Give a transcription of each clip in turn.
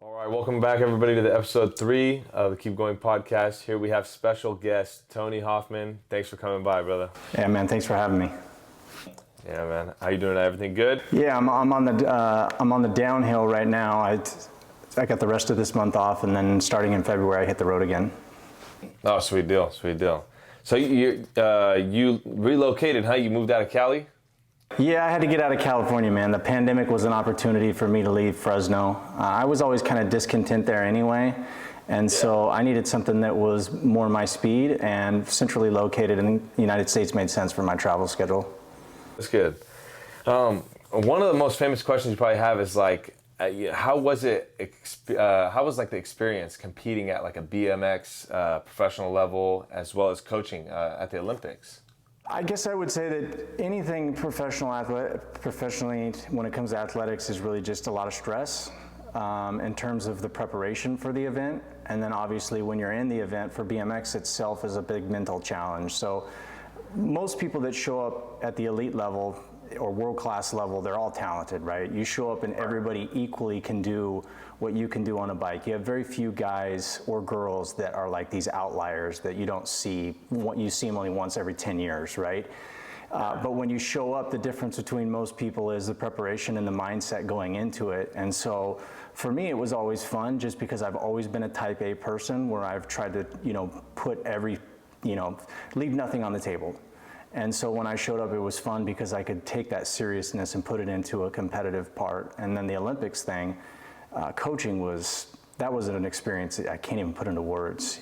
All right, welcome back everybody to the episode 3 of the Keep Going podcast. Here we have special guest Tony Hoffman. Thanks for coming by, brother. Yeah, man. Thanks for having me. Yeah, man. How you doing? Everything good? Yeah, I'm on the downhill right now. I got the rest of this month off, and then starting in February, I hit the road again. Oh, sweet deal, sweet deal. So you relocated, huh? You moved out of Cali? Yeah, I had to get out of California, man. The pandemic was an opportunity for me to leave Fresno. I was always kind of discontent there anyway, and so I needed something that was more my speed, and centrally located in the United States made sense for my travel schedule. That's good. One of the most famous questions you probably have is like, how was like the experience competing at like a BMX professional level as well as coaching at the Olympics? I guess I would say that anything professionally when it comes to athletics is really just a lot of stress in terms of the preparation for the event. And then obviously when you're in the event, for BMX itself is a big mental challenge. So most people that show up at the elite level or world-class level, they're all talented, right? You show up and everybody equally can do what you can do on a bike. You have very few guys or girls that are like these outliers that you don't see. You see them only once every 10 years, right? But when you show up, the difference between most people is the preparation and the mindset going into it. And so for me, it was always fun just because I've always been a type A person where I've tried to, put leave nothing on the table. And so when I showed up, it was fun because I could take that seriousness and put it into a competitive part. And then the Olympics thing, coaching was an experience that I can't even put into words,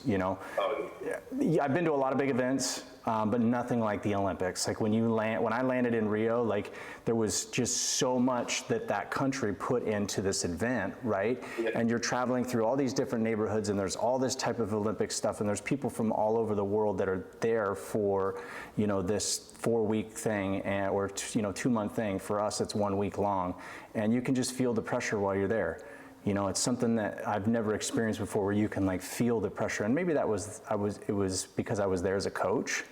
I've been to a lot of big events, but nothing like the Olympics. Like when I landed in Rio, like there was just so much that country put into this event, right? Yeah. And you're traveling through all these different neighborhoods and there's all this type of Olympic stuff and there's people from all over the world that are there for, this 4-week thing or 2-month thing. For us, it's 1 week long. And you can just feel the pressure while you're there. It's something that I've never experienced before where you can like feel the pressure. And maybe it was because I was there as a coach.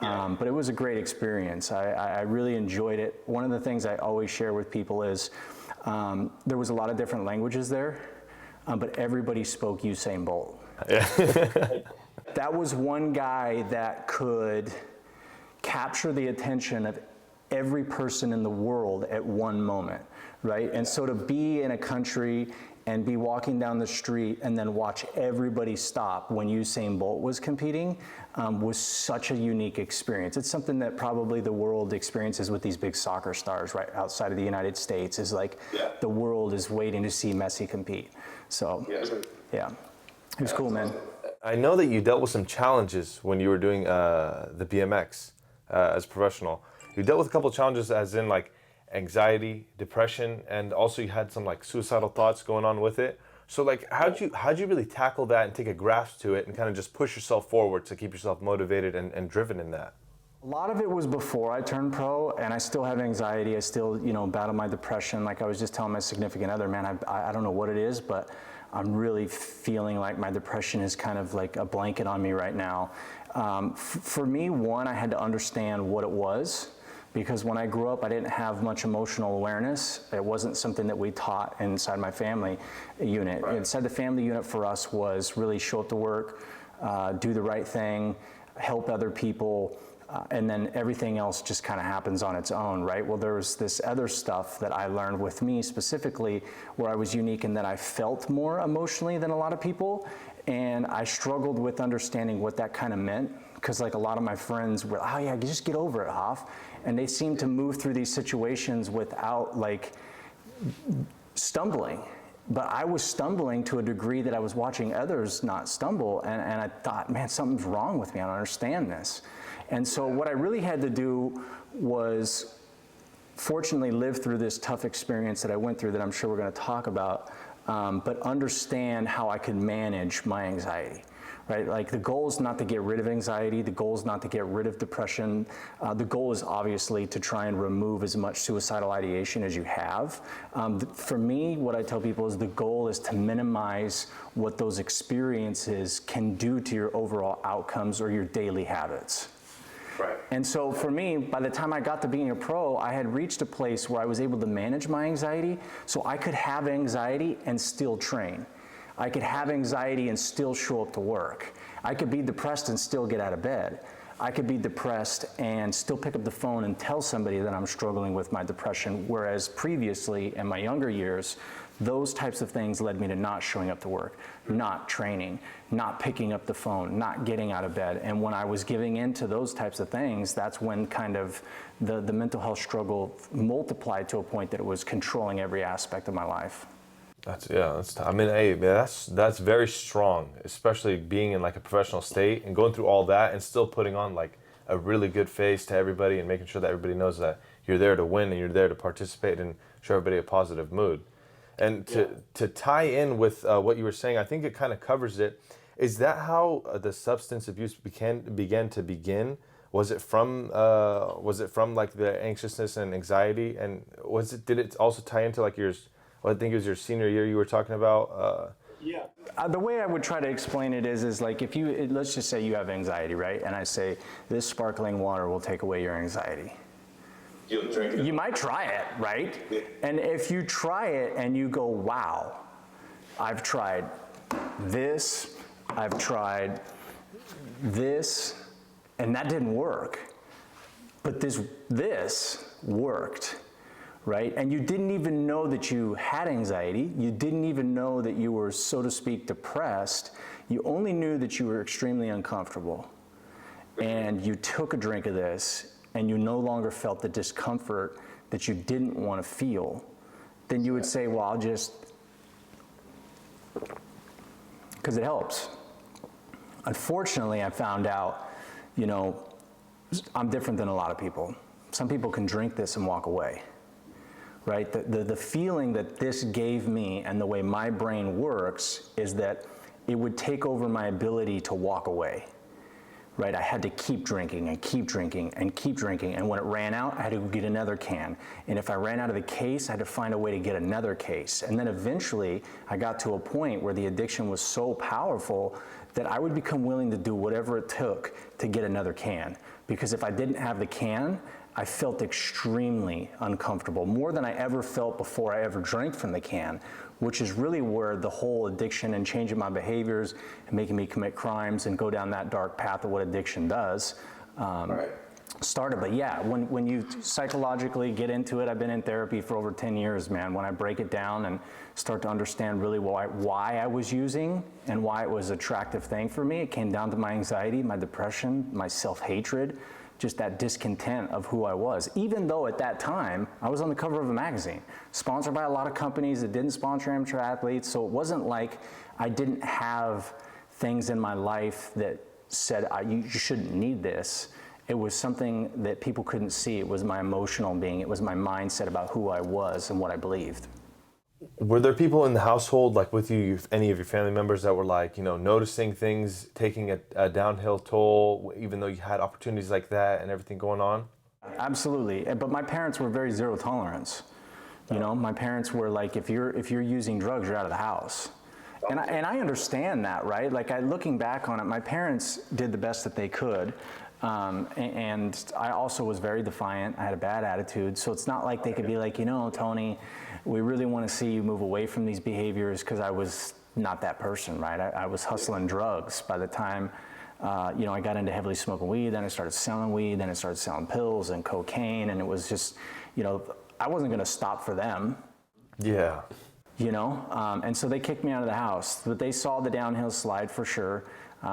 Yeah. But it was a great experience. I really enjoyed it. One of the things I always share with people is there was a lot of different languages there, but everybody spoke Usain Bolt. Yeah. That was one guy that could capture the attention of every person in the world at one moment, right? And so to be in a country and be walking down the street and then watch everybody stop when Usain Bolt was competing was such a unique experience. It's something that probably the world experiences with these big soccer stars right outside of the United States is like the world is waiting to see Messi compete. So yeah, it was cool, man. I know that you dealt with some challenges when you were doing the BMX as a professional. You dealt with a couple of challenges as in like anxiety, depression, and also you had some like suicidal thoughts going on with it. So like how'd you really tackle that and take a grasp to it and kind of just push yourself forward to keep yourself motivated and driven in that? A lot of it was before I turned pro, and I still have anxiety. I still, battle my depression. Like I was just telling my significant other, man, I don't know what it is, but I'm really feeling like my depression is kind of like a blanket on me right now. For me, I had to understand what it was. Because when I grew up, I didn't have much emotional awareness. It wasn't something that we taught inside my family unit. Right. Inside the family unit for us was really show up to work, do the right thing, help other people, and then everything else just kind of happens on its own, right? Well, there was this other stuff that I learned with me specifically where I was unique in that I felt more emotionally than a lot of people, and I struggled with understanding what that kind of meant. Because like a lot of my friends were, oh yeah, just get over it, Hoff. And they seemed to move through these situations without like stumbling. But I was stumbling to a degree that I was watching others not stumble. And I thought, man, something's wrong with me. I don't understand this. And so what I really had to do was fortunately live through this tough experience that I went through that I'm sure we're going to talk about, but understand how I could manage my anxiety. Right? Like the goal is not to get rid of anxiety. The goal is not to get rid of depression. The goal is obviously to try and remove as much suicidal ideation as you have. For me, what I tell people is the goal is to minimize what those experiences can do to your overall outcomes or your daily habits. Right. And so for me, by the time I got to being a pro, I had reached a place where I was able to manage my anxiety, so I could have anxiety and still train. I could have anxiety and still show up to work. I could be depressed and still get out of bed. I could be depressed and still pick up the phone and tell somebody that I'm struggling with my depression, whereas previously, in my younger years, those types of things led me to not showing up to work, not training, not picking up the phone, not getting out of bed. And when I was giving in to those types of things, that's when kind of the mental health struggle multiplied to a point that it was controlling every aspect of my life. I mean, hey, man, that's very strong, especially being in like a professional state and going through all that and still putting on like a really good face to everybody and making sure that everybody knows that you're there to win and you're there to participate and show everybody a positive mood. And to tie in with what you were saying, I think it kind of covers it. Is that how the substance abuse began to begin? Was it from like the anxiousness and anxiety, and did it also tie into like I think it was your senior year you were talking about? The way I would try to explain it is like let's just say you have anxiety, right? And I say, this sparkling water will take away your anxiety. You'll drink it. You might try it, right? Yeah. And if you try it and you go, wow, I've tried this, I've tried this, and that didn't work. But this worked. Right? And you didn't even know that you had anxiety. You didn't even know that you were, so to speak, depressed. You only knew that you were extremely uncomfortable. And you took a drink of this, and you no longer felt the discomfort that you didn't want to feel. Then you would say, well, I'll just, because it helps. Unfortunately, I found out, I'm different than a lot of people. Some people can drink this and walk away. Right? The feeling that this gave me and the way my brain works is that it would take over my ability to walk away. Right? I had to keep drinking and keep drinking and keep drinking, and when it ran out, I had to go get another can. And if I ran out of the case, I had to find a way to get another case. And then eventually, I got to a point where the addiction was so powerful that I would become willing to do whatever it took to get another can. Because if I didn't have the can, I felt extremely uncomfortable, more than I ever felt before I ever drank from the can, which is really where the whole addiction and changing my behaviors and making me commit crimes and go down that dark path of what addiction does started. But yeah, when you psychologically get into it, I've been in therapy for over 10 years, man. When I break it down and start to understand really why I was using and why it was an attractive thing for me, it came down to my anxiety, my depression, my self-hatred, just that discontent of who I was, even though at that time I was on the cover of a magazine, sponsored by a lot of companies that didn't sponsor amateur athletes. So it wasn't like I didn't have things in my life that said you shouldn't need this. It was something that people couldn't see. It was my emotional being. It was my mindset about who I was and what I believed. Were there people in the household, like with you, any of your family members that were like, noticing things, taking a downhill toll, even though you had opportunities like that and everything going on? Absolutely, but my parents were very zero tolerance. My parents were like, if you're using drugs, you're out of the house. And I understand that, right? Like looking back on it, my parents did the best that they could. And I also was very defiant. I had a bad attitude. So it's not like they could be like, Tony, we really want to see you move away from these behaviors, because I was not that person, right? I was hustling drugs by the time, I got into heavily smoking weed, then I started selling weed, then I started selling pills and cocaine, and it was just, I wasn't going to stop for them. Yeah. And so they kicked me out of the house, but they saw the downhill slide for sure.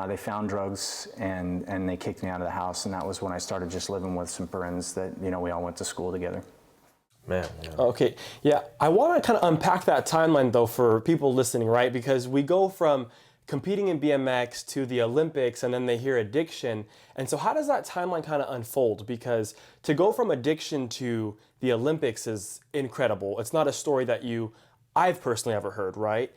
They found drugs and they kicked me out of the house, and that was when I started just living with some friends that, we all went to school together. Man. Yeah. Okay. Yeah. I want to kind of unpack that timeline though for people listening, right? Because we go from competing in BMX to the Olympics, and then they hear addiction. And so how does that timeline kind of unfold? Because to go from addiction to the Olympics is incredible. It's not a story that I've personally ever heard, right?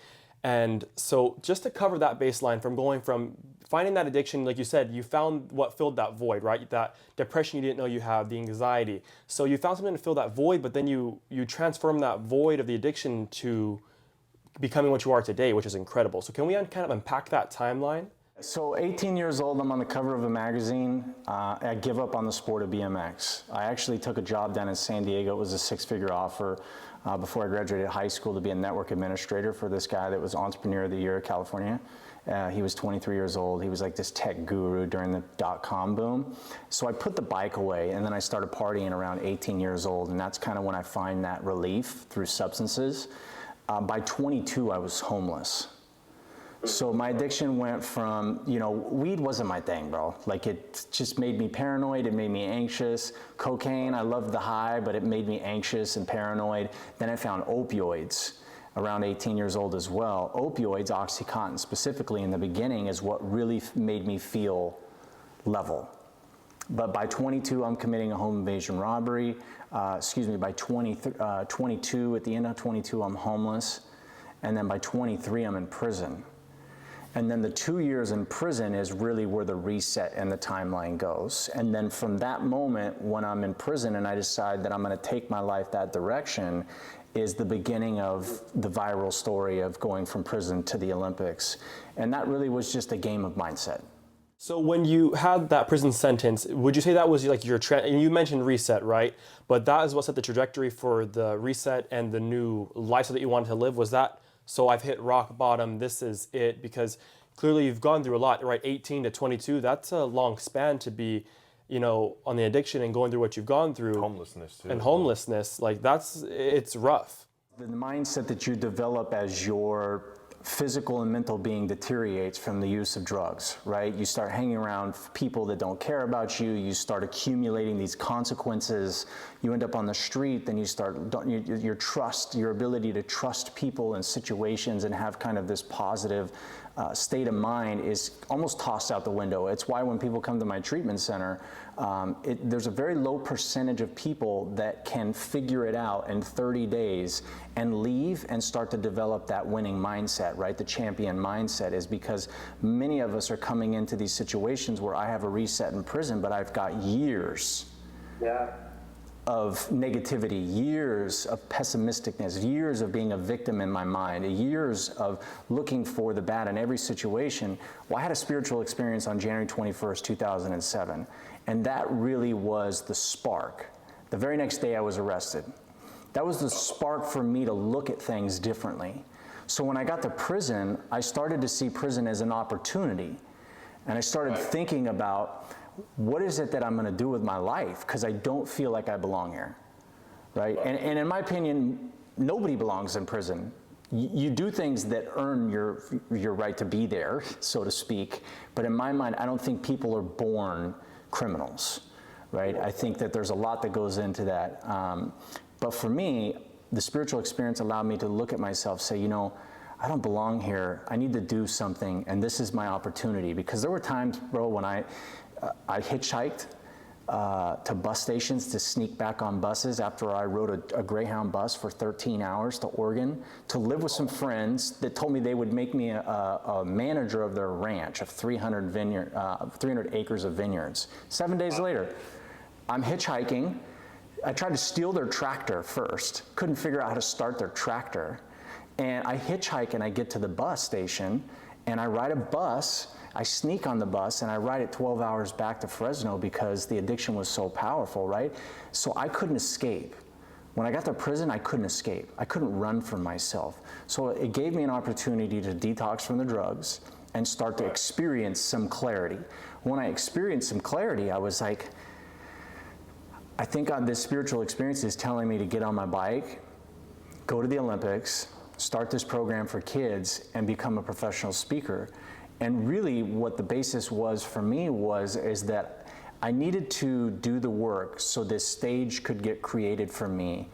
And so just to cover that baseline from going from finding that addiction, like you said, you found what filled that void, right? That depression you didn't know you had, the anxiety. So you found something to fill that void, but then you transform that void of the addiction to becoming what you are today, which is incredible. So can we kind of unpack that timeline? So 18 years old, I'm on the cover of a magazine. I give up on the sport of BMX. I actually took a job down in San Diego. It was a six-figure offer before I graduated high school to be a network administrator for this guy that was Entrepreneur of the Year of California. He was 23 years old. He was like this tech guru during the dot-com boom. So I put the bike away, and then I started partying around 18 years old, and that's kind of when I find that relief through substances. By 22, I was homeless. So my addiction went from, weed wasn't my thing, bro. Like, it just made me paranoid, it made me anxious. Cocaine, I loved the high, but it made me anxious and paranoid. Then I found opioids around 18 years old as well. Opioids, OxyContin specifically in the beginning, is what really made me feel level. But by 22, I'm committing a home invasion robbery. By 22, at the end of 22, I'm homeless. And then by 23, I'm in prison. And then the 2 years in prison is really where the reset and the timeline goes. And then from that moment, when I'm in prison and I decide that I'm gonna take my life that direction, is the beginning of the viral story of going from prison to the Olympics. And that really was just a game of mindset. So when you had that prison sentence, would you say that was like and you mentioned reset, right? But that is what set the trajectory for the reset and the new lifestyle that you wanted to live. Was that, so I've hit rock bottom, this is it? Because clearly you've gone through a lot, right? 18 to 22, that's a long span to be, on the addiction and going through what you've gone through. Homelessness too. And homelessness, like it's rough. The mindset that you develop as your physical and mental being deteriorates from the use of drugs, right? You start hanging around people that don't care about you, you start accumulating these consequences, you end up on the street, then you start, your ability to trust people and situations and have kind of this positive state of mind is almost tossed out the window. It's why when people come to my treatment center, there's a very low percentage of people that can figure it out in 30 days and leave and start to develop that winning mindset, right? The champion mindset is because many of us are coming into these situations where I have a reset in prison, but I've got years of negativity, years of pessimisticness, years of being a victim in my mind, years of looking for the bad in every situation. Well, I had a spiritual experience on January 21st, 2007, and that really was the spark. The very next day I was arrested. That was the spark for me to look at things differently. So when I got to prison, I started to see prison as an opportunity, and I started thinking about, what is it that I'm going to do with my life? Because I don't feel like I belong here, right? And in my opinion, nobody belongs in prison. You do things that earn your right to be there, so to speak. But in my mind, I don't think people are born criminals, right? I think that there's a lot that goes into that. But for me, the spiritual experience allowed me to look at myself, say, I don't belong here. I need to do something, and this is my opportunity. Because there were times, bro, when I hitchhiked to bus stations to sneak back on buses after I rode a Greyhound bus for 13 hours to Oregon to live with some friends that told me they would make me a manager of their ranch of 300 acres of vineyards. 7 days later, I'm hitchhiking. I tried to steal their tractor first, couldn't figure out how to start their tractor. And I hitchhike and I get to the bus station and I ride a bus. I sneak on the bus and I ride it 12 hours back to Fresno because the addiction was so powerful, right? So I couldn't escape. When I got to prison, I couldn't escape. I couldn't run from myself. So it gave me an opportunity to detox from the drugs and start to experience some clarity. When I experienced some clarity, I was like, I think this spiritual experience is telling me to get on my bike, go to the Olympics, start this program for kids, and become a professional speaker. And really what the basis was for me is that I needed to do the work so this stage could get created for me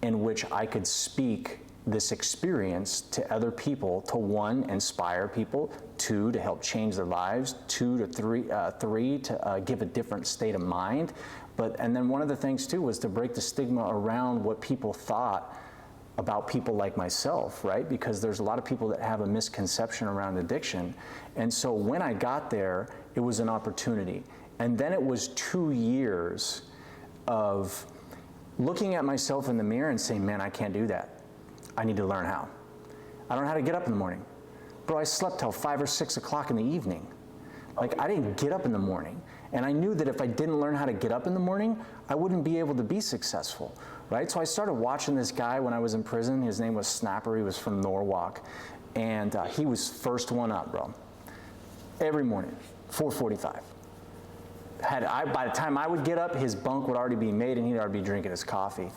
in which I could speak this experience to other people, to one, inspire people, two, to help change their lives, three, to give a different state of mind. And then one of the things too was to break the stigma around what people thought about people like myself, right? Because there's a lot of people that have a misconception around addiction. And so when I got there, it was an opportunity. And then it was 2 years of looking at myself in the mirror and saying, man, I can't do that. I need to learn how. I don't know how to get up in the morning. Bro, I slept till 5 or 6 o'clock in the evening. Like, I didn't get up in the morning. And I knew that if I didn't learn how to get up in the morning, I wouldn't be able to be successful, right? So I started watching this guy when I was in prison. His name was Snapper. He was from Norwalk. And he was first one up, bro. Every morning, 4:45. By the time I would get up, his bunk would already be made and he'd already be drinking his coffee.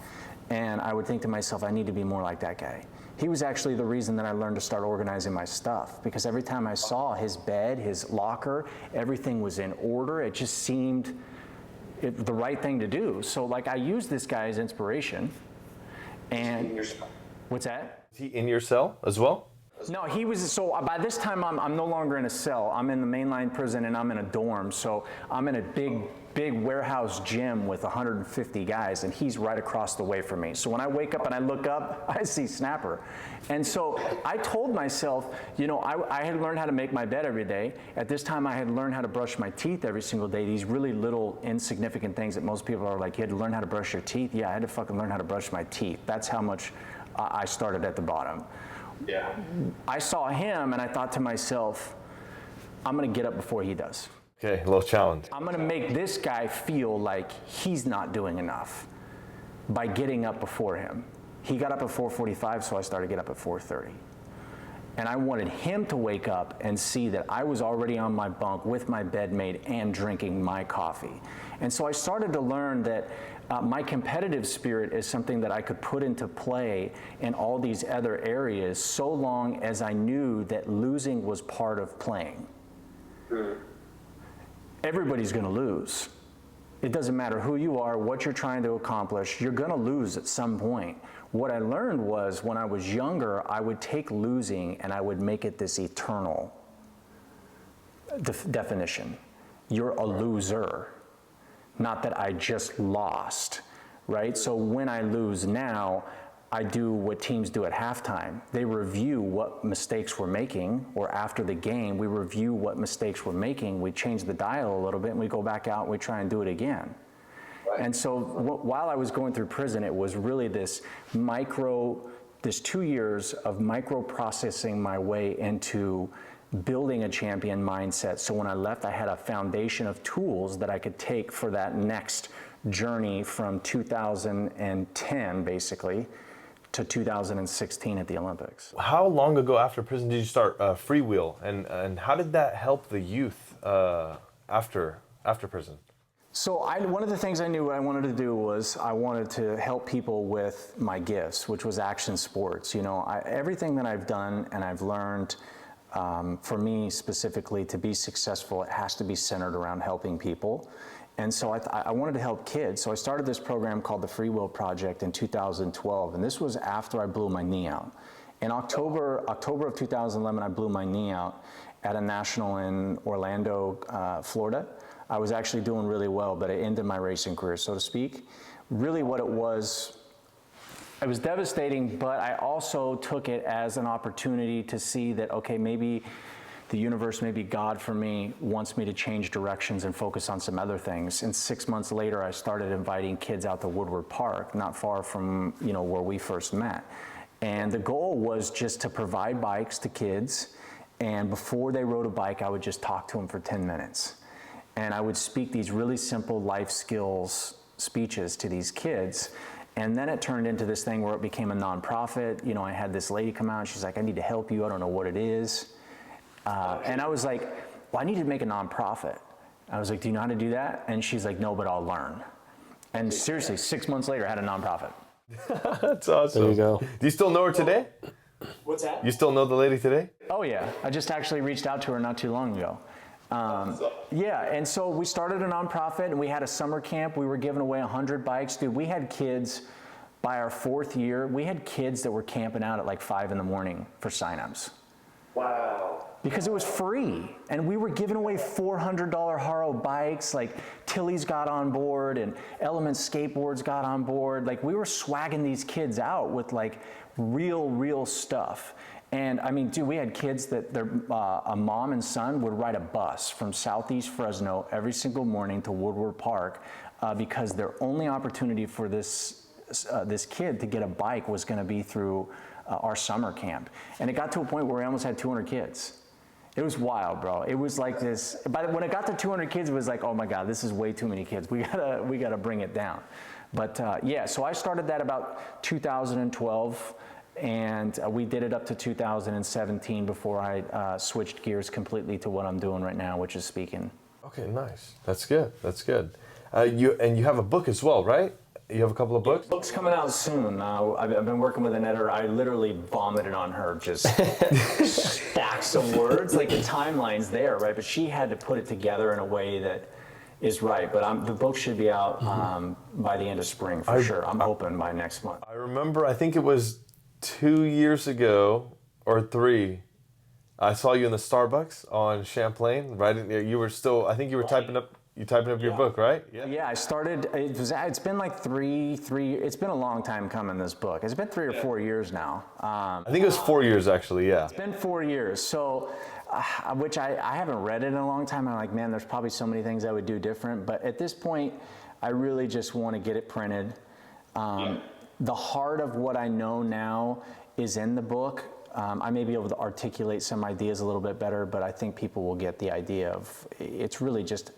And I would think to myself, I need to be more like that guy. He was actually the reason that I learned to start organizing my stuff, because every time I saw his bed, his locker, everything was in order. It just seemed the right thing to do. So like, I used this guy as inspiration. And what's that? Is he in your cell as well? No, he was, so by this time I'm no longer in a cell. I'm in the mainline prison and I'm in a dorm. So I'm in a big warehouse gym with 150 guys and he's right across the way from me. So when I wake up and I look up, I see Snapper. And so I told myself, you know, I had learned how to make my bed every day. At this time I had learned how to brush my teeth every single day. These really little insignificant things that most people are like, you had to learn how to brush your teeth? Yeah, I had to fucking learn how to brush my teeth. That's how much I started at the bottom. Yeah. I saw him and I thought to myself, I'm gonna get up before he does. Okay, a little challenge. I'm gonna make this guy feel like he's not doing enough by getting up before him. He got up at 4:45, so I started to get up at 4:30. And I wanted him to wake up and see that I was already on my bunk with my bed made and drinking my coffee. And so I started to learn that my competitive spirit is something that I could put into play in all these other areas so long as I knew that losing was part of playing. Everybody's gonna lose. It doesn't matter who you are, what you're trying to accomplish, you're gonna lose at some point. What I learned was when I was younger, I would take losing and I would make it this eternal definition. You're a loser. Not that I just lost, right? So when I lose now, I do what teams do at halftime. They review what mistakes we're making, or after the game, we review what mistakes we're making, we change the dial a little bit, and we go back out and we try and do it again. Right. And so while I was going through prison, it was really this 2 years of micro-processing my way into building a champion mindset. So when I left, I had a foundation of tools that I could take for that next journey from 2010, basically, to 2016 at the Olympics. How long ago after prison did you start Freewheel, and how did that help the youth after prison? So one of the things I knew I wanted to do was I wanted to help people with my gifts, which was action sports. You know, everything that I've done and I've learned, for me specifically, to be successful, it has to be centered around helping people. And so I wanted to help kids. So I started this program called the Freewheel Project in 2012. And this was after I blew my knee out. In October of 2011, I blew my knee out at a national in Orlando, Florida. I was actually doing really well, but it ended my racing career, so to speak. Really what it was devastating, but I also took it as an opportunity to see that, okay, maybe the universe, maybe God for me, wants me to change directions and focus on some other things. And 6 months later, I started inviting kids out to Woodward Park, not far from, you know, where we first met. And the goal was just to provide bikes to kids. And before they rode a bike, I would just talk to them for 10 minutes. And I would speak these really simple life skills speeches to these kids. And then it turned into this thing where it became a nonprofit. You know, I had this lady come out and she's like, I need to help you. I don't know what it is. And I was like, well, I need to make a nonprofit. I was like, do you know how to do that? And she's like, no, but I'll learn. And seriously, 6 months later, I had a nonprofit. That's awesome. There you go. Do you still know her today? What's that? You still know the lady today? Oh yeah, I just actually reached out to her not too long ago. Yeah, and so we started a nonprofit and we had a summer camp. We were giving away 100 bikes. Dude, we had kids, by our 4th year, we had kids that were camping out at like 5 in the morning for signups. Wow. Because it was free, and we were giving away $400 Haro bikes. Like Tilly's got on board, and Element Skateboards got on board. Like we were swagging these kids out with like real stuff. And I mean, dude, we had kids that a mom and son would ride a bus from Southeast Fresno every single morning to Woodward Park because their only opportunity for this this kid to get a bike was going to be through our summer camp. And it got to a point where we almost had 200 kids. It was wild, bro. It was like this. When it got to 200 kids, it was like, oh my God, this is way too many kids. We gotta bring it down. But yeah, so I started that about 2012, and we did it up to 2017 before I switched gears completely to what I'm doing right now, which is speaking. Okay, nice. That's good. That's good. You have a book as well, right? You have a couple of books? Book's coming out soon. I've been working with an editor. I literally vomited on her, just stacks of words. Like the timeline's there, right? But she had to put it together in a way that is right. But the book should be out by the end of spring for sure. I'm hoping by next month. I remember, I think it was 2 years ago or 3. I saw you in the Starbucks on Champlain, right? You were still, I think you were typing up your book, right? Yeah, I started, it's been like it's been a long time coming, this book. It's been 3 or 4 years now. I think it was 4 years actually, yeah. It's been 4 years, so, which I haven't read it in a long time. I'm like, man, there's probably so many things I would do different. But at this point, I really just want to get it printed. The heart of what I know now is in the book. I may be able to articulate some ideas a little bit better, but I think people will get the idea of, it's really just,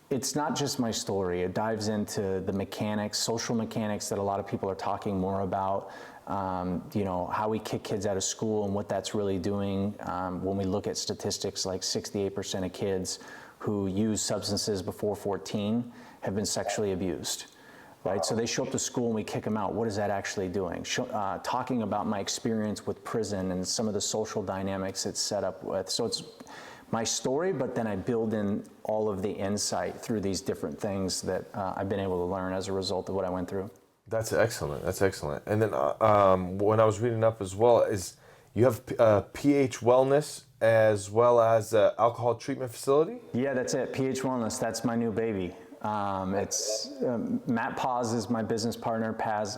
it's not just my story. It dives into the mechanics, social mechanics that a lot of people are talking more about. You know, how we kick kids out of school and what that's really doing. When we look at statistics, like 68% of kids who use substances before 14 have been sexually abused. Right, so they show up to school and we kick them out. What is that actually doing? Talking about my experience with prison and some of the social dynamics it's set up with. So it's my story, but then I build in all of the insight through these different things that I've been able to learn as a result of what I went through. That's excellent. That's excellent. And then when I was reading up as well, is you have PH Wellness as well as alcohol treatment facility? Yeah, that's it. PH Wellness. That's my new baby. It's Matt Paz is my business partner. Paz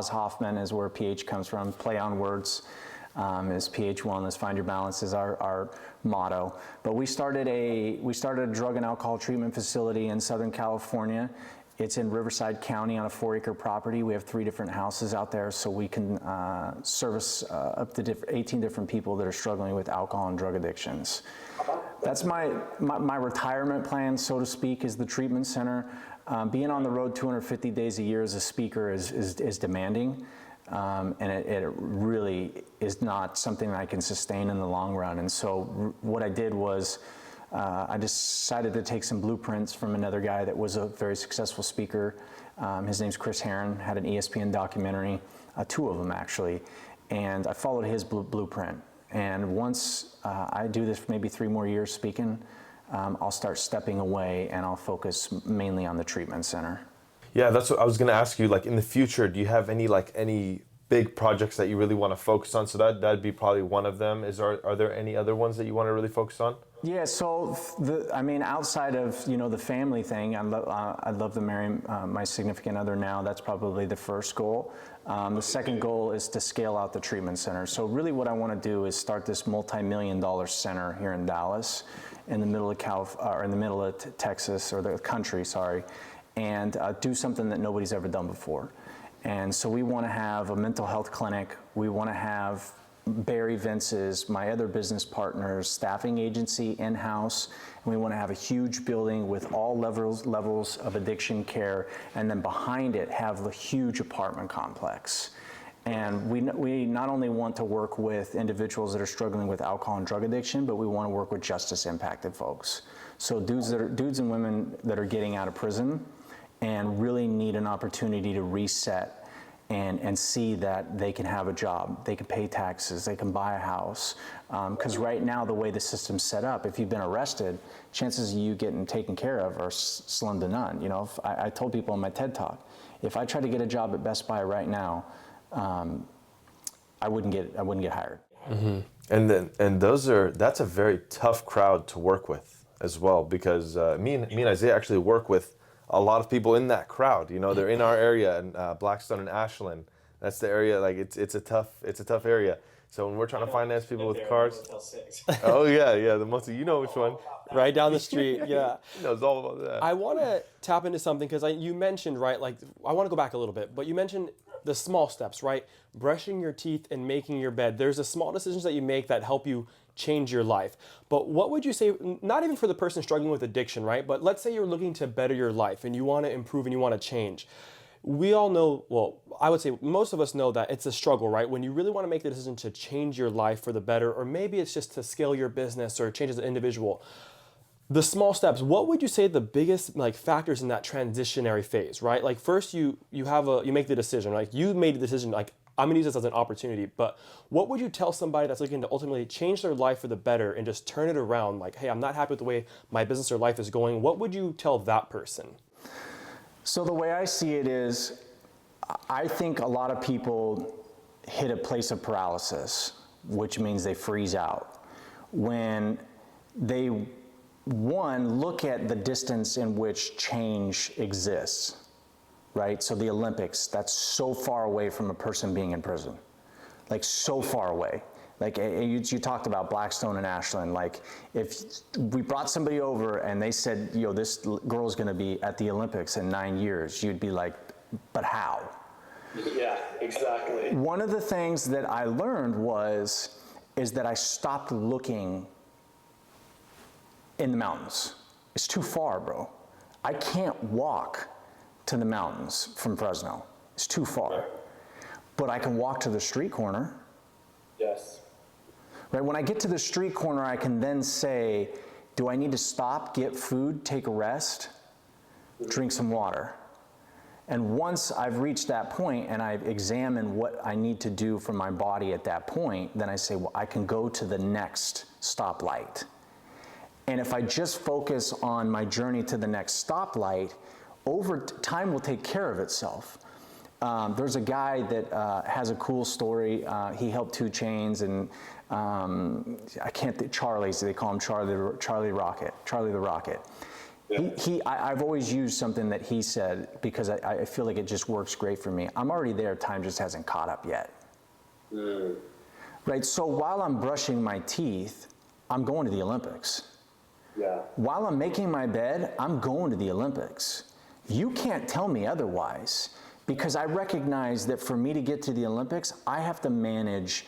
Hoffman is where PH comes from. Play on words is PH Wellness. Find your balance is our motto. But we started a drug and alcohol treatment facility in Southern California. It's in Riverside County on a 4-acre property. We have 3 different houses out there, so we can service up to 18 different people that are struggling with alcohol and drug addictions. That's my retirement plan, so to speak, is the treatment center. Being on the road 250 days a year as a speaker is demanding, and it really is not something that I can sustain in the long run. And so what I did was I decided to take some blueprints from another guy that was a very successful speaker. His name's Chris Herron, had an ESPN documentary, 2 of them actually, and I followed his blueprint. And once I do this for maybe 3 more years speaking, I'll start stepping away and I'll focus mainly on the treatment center. Yeah, that's what I was going to ask you. Like in the future, do you have any big projects that you really want to focus on? So that'd be probably one of them. Are there any other ones that you want to really focus on? Yeah, so outside of the family thing, I'd love to marry my significant other now. That's probably the first goal. The second goal is to scale out the treatment center. So really, what I want to do is start this multi-million-dollar center here in Dallas, in the middle of Texas or the country, sorry, and do something that nobody's ever done before. And so we want to have a mental health clinic. We want to have Barry Vince's, my other business partners, staffing agency in-house, and we want to have a huge building with all levels of addiction care, and then behind it have a huge apartment complex. And we not only want to work with individuals that are struggling with alcohol and drug addiction, but we want to work with justice-impacted folks. So dudes and women that are getting out of prison and really need an opportunity to reset and see that they can have a job, they can pay taxes, they can buy a house. Because right now, the way the system's set up, if you've been arrested, chances of you getting taken care of are slim to none. If I told people in my TED Talk, if I tried to get a job at Best Buy right now, I wouldn't get hired. Mm-hmm. And that's a very tough crowd to work with as well, because me and Isaiah actually work with a lot of people in that crowd. They're in our area in Blackstone and Ashland. That's the area. Like it's a tough area. So when we're trying to finance people with There, cars, Motel 6. oh yeah, the most, you know which one. Right down the street, yeah. He knows all about that. I want to tap into something because you mentioned, right, like, I want to go back a little bit, but you mentioned the small steps, right? Brushing your teeth and making your bed. There's the small decisions that you make that help you change your life. But what would you say, not even for the person struggling with addiction, right? But let's say you're looking to better your life and you want to improve and you want to change. We all know, well, I would say most of us know that it's a struggle, right? When you really want to make the decision to change your life for the better, or maybe it's just to scale your business or change as an individual. The small steps, what would you say the biggest like factors in that transitionary phase, right? Like first you make the decision, like you made the decision, like I'm gonna use this as an opportunity, but what would you tell somebody that's looking to ultimately change their life for the better and just turn it around? Like, hey, I'm not happy with the way my business or life is going. What would you tell that person? So the way I see it is, I think a lot of people hit a place of paralysis, which means they freeze out. When they, one, look at the distance in which change exists, right? So the Olympics, that's so far away from a person being in prison, like so far away. Like you talked about Blackstone and Ashland, like if we brought somebody over and they said, yo, this girl's gonna be at the Olympics in 9 years, you'd be like, but how? Yeah, exactly. One of the things that I learned is that I stopped looking in the mountains. It's too far, bro. I can't walk to the mountains from Fresno. It's too far. But I can walk to the street corner. Yes. Right? When I get to the street corner, I can then say, do I need to stop, get food, take a rest, drink some water? And once I've reached that point and I've examined what I need to do for my body at that point, then I say, well, I can go to the next stoplight. And if I just focus on my journey to the next stoplight, over time will take care of itself. There's a guy that has a cool story. He helped 2 Chainz, and I can't think, Charlie's, they call him Charlie the Rocket. Yeah. I've always used something that he said because I feel like it just works great for me. I'm already there, time just hasn't caught up yet. Right, so while I'm brushing my teeth, I'm going to the Olympics. Yeah. While I'm making my bed, I'm going to the Olympics. You can't tell me otherwise, because I recognize that for me to get to the Olympics, I have to manage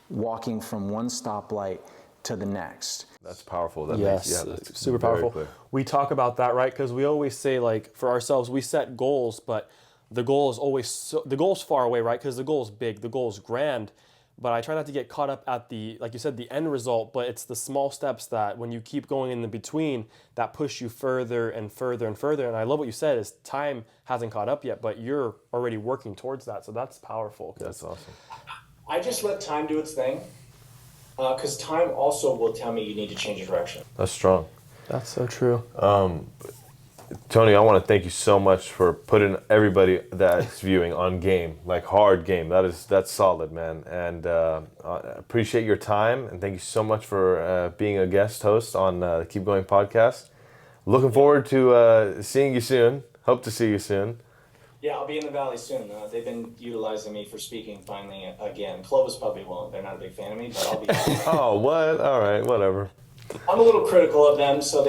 walking from one stoplight to the next. That's powerful. That Yes, that's super very powerful. clear. We talk about that, right? Because we always say, like, for ourselves, we set goals, but the goal is always the goal's far away, right? Because the goal is big, the goal is grand. But I try not to get caught up at the, like you said, the end result, but it's the small steps that when you keep going in the between that push you further and further and further. And I love what you said is time hasn't caught up yet, but you're already working towards that. So that's powerful. That's awesome. I just let time do its thing, because time also will tell me you need to change your direction. That's strong. That's so true. Tony, I want to thank you so much for putting everybody that's viewing on game, like hard game. That's solid, man. And I appreciate your time, and thank you so much for being a guest host on the Keep Going podcast. Looking forward to seeing you soon. Hope to see you soon. Yeah, I'll be in the Valley soon. They've been utilizing me for speaking finally again. Clovis probably won't. They're not a big fan of me, but I'll be. Oh, what? All right, whatever. I'm a little critical of them, so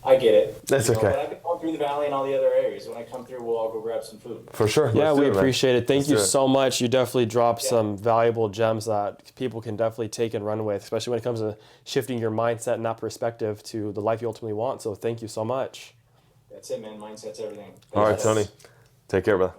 I get it. That's okay. But I've been going through the Valley and all the other areas. When I come through, we'll all go grab some food. For sure. Yeah, Let's do we it, man. appreciate it. Thank Let's you do it. so much. You definitely dropped some valuable gems that people can definitely take and run with, especially when it comes to shifting your mindset and that perspective to the life you ultimately want. So thank you so much. That's it, man. Mindset's everything. All right, Tony. Take care, brother.